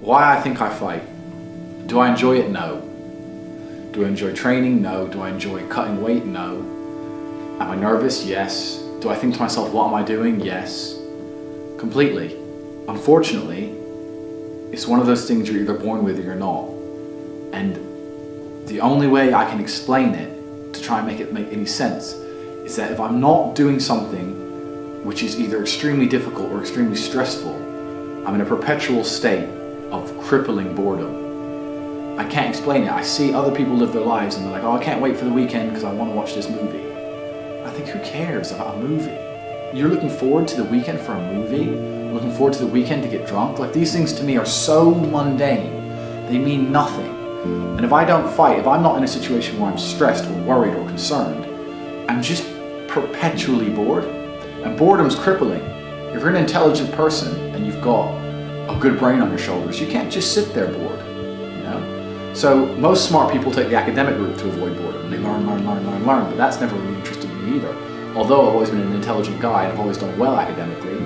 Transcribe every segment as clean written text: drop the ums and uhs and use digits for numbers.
Why I think I fight. Do I enjoy it? No. Do I enjoy training? No. Do I enjoy cutting weight? No. Am I nervous? Yes. Do I think to myself, what am I doing? Yes. Completely. Unfortunately, it's one of those things you're either born with or you're not. And the only way I can explain it to try and make it make any sense is that if I'm not doing something which is either extremely difficult or extremely stressful, I'm in a perpetual state of crippling boredom. I can't explain it. I see other people live their lives and they're like, oh, I can't wait for the weekend because I want to watch this movie. I think, who cares about a movie? You're looking forward to the weekend for a movie? You're looking forward to the weekend to get drunk? Like, these things to me are so mundane. They mean nothing. And if I don't fight, if I'm not in a situation where I'm stressed or worried or concerned, I'm just perpetually bored. And boredom's crippling. If you're an intelligent person and you've got a good brain on your shoulders, you can't just sit there bored, you know? So most smart people take the academic route to avoid boredom. They learn, but that's never really interested me either. Although I've always been an intelligent guy and I've always done well academically,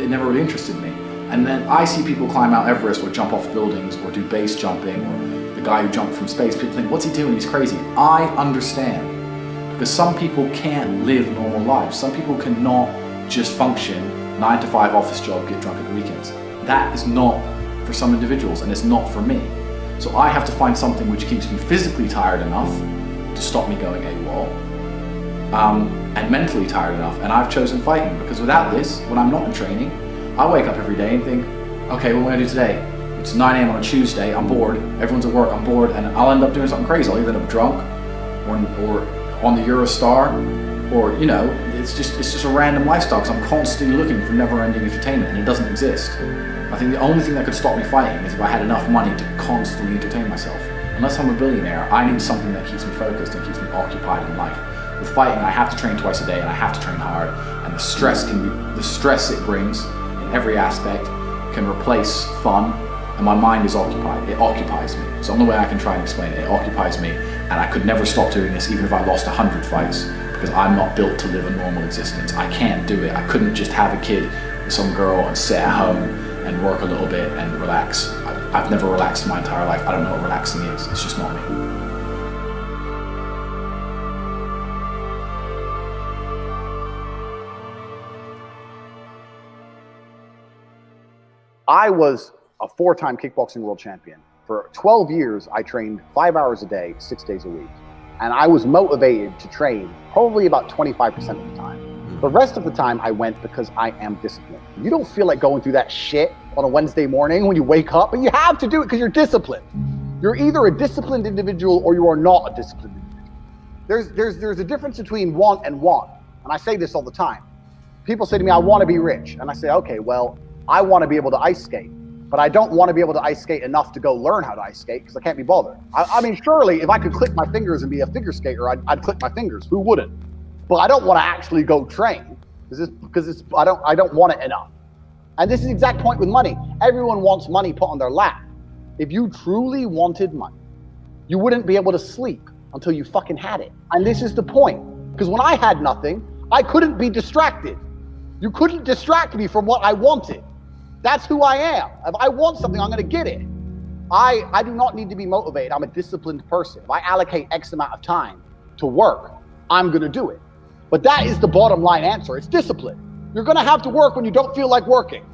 it never really interested me. And then I see people climb Mount Everest or jump off buildings or do base jumping, or the guy who jumped from space. People think, what's he doing? He's crazy. I understand. Because some people can't live normal lives. Some people cannot just function 9 to 5 office job, get drunk at the weekends. That is not for some individuals, and it's not for me. So I have to find something which keeps me physically tired enough to stop me going AWOL, and mentally tired enough. And I've chosen fighting, because without this, when I'm not in training, I wake up every day and think, okay, what am I gonna do today? It's 9 a.m. on a Tuesday, I'm bored, everyone's at work, I'm bored, and I'll end up doing something crazy. I'll either end up drunk, or on the Eurostar, or, you know, it's just a random lifestyle, because I'm constantly looking for never-ending entertainment, and it doesn't exist. I think the only thing that could stop me fighting is if I had enough money to constantly entertain myself. Unless I'm a billionaire, I need something that keeps me focused and keeps me occupied in life. With fighting, I have to train twice a day, and I have to train hard, and the stress it brings in every aspect can replace fun, and my mind is occupied. It occupies me. It's the only way I can try and explain it. It occupies me, and I could never stop doing this even if I lost 100 fights, because I'm not built to live a normal existence. I can't do it. I couldn't just have a kid with some girl and sit at home and work a little bit and relax. I've never relaxed in my entire life. I don't know what relaxing is. It's just not me. I was a 4-time kickboxing world champion. For 12 years, I trained 5 hours a day, 6 days a week. And I was motivated to train probably about 25% of the time. The rest of the time I went because I am disciplined. You don't feel like going through that shit on a Wednesday morning when you wake up, but you have to do it because you're disciplined. You're either a disciplined individual or you are not a disciplined individual. There's a difference between want and want. And I say this all the time. People say to me, I want to be rich. And I say, okay, well, I want to be able to ice skate, but I don't want to be able to ice skate enough to go learn how to ice skate because I can't be bothered. I mean, surely if I could click my fingers and be a figure skater, I'd click my fingers. Who wouldn't? But I don't want to actually go train because I don't want it enough. And this is the exact point with money. Everyone wants money put on their lap. If you truly wanted money, you wouldn't be able to sleep until you fucking had it. And this is the point. Because when I had nothing, I couldn't be distracted. You couldn't distract me from what I wanted. That's who I am. If I want something, I'm gonna get it. I do not need to be motivated. I'm a disciplined person. If I allocate X amount of time to work, I'm gonna do it. But that is the bottom line answer. It's discipline. You're gonna have to work when you don't feel like working.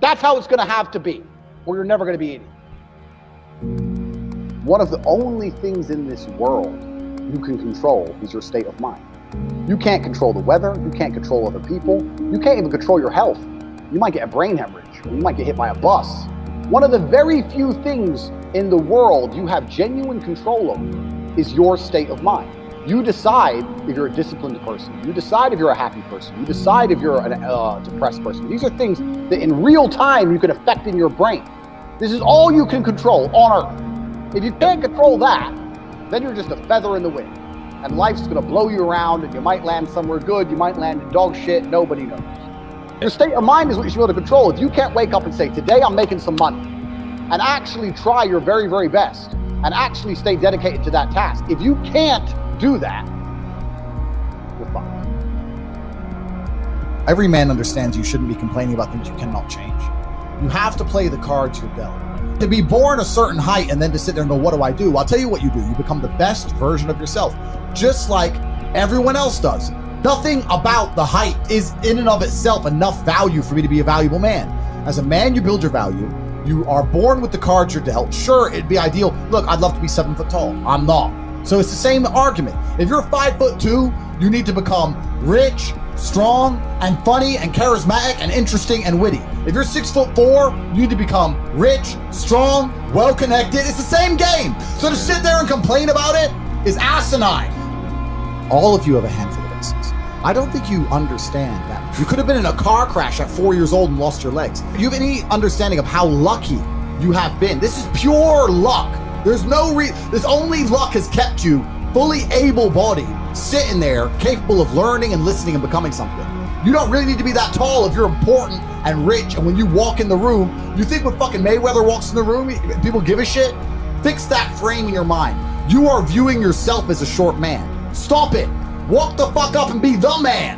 That's how it's gonna have to be, or you're never gonna be eating. One of the only things in this world you can control is your state of mind. You can't control the weather, you can't control other people, you can't even control your health. You might get a brain hemorrhage, or you might get hit by a bus. One of the very few things in the world you have genuine control over is your state of mind. You decide if you're a disciplined person, you decide if you're a happy person, you decide if you're a depressed person. These are things that in real time you can affect in your brain. This is all you can control on Earth. If you can't control that, then you're just a feather in the wind. And life's gonna blow you around, and you might land somewhere good, you might land in dog shit, nobody knows. Your state of mind is what you should be able to control. If you can't wake up and say, today I'm making some money, and actually try your very, very best, and actually stay dedicated to that task. If you can't do that, you're fucked. Every man understands you shouldn't be complaining about things you cannot change. You have to play the cards you're dealt. To be born a certain height and then to sit there and go, what do I do? I'll tell you what you do. You become the best version of yourself, just like everyone else does. Nothing about the height is in and of itself enough value for me to be a valuable man. As a man, you build your value. You are born with the cards you're dealt. Sure, it'd be ideal. Look, I'd love to be 7 foot tall. I'm not. So it's the same argument. If you're 5'2", you need to become rich, strong, and funny, and charismatic, and interesting, and witty. If you're 6'4", you need to become rich, strong, well-connected. It's the same game. So to sit there and complain about it is asinine. All of you have a handful of aces. I don't think you understand that. You could have been in a car crash at 4 years old and lost your legs. Do you have any understanding of how lucky you have been? This is pure luck. There's no this only luck has kept you fully able-bodied, sitting there, capable of learning and listening and becoming something. You don't really need to be that tall if you're important and rich, and when you walk in the room, you think when fucking Mayweather walks in the room, people give a shit? Fix that frame in your mind. You are viewing yourself as a short man. Stop it. Walk the fuck up and be the man.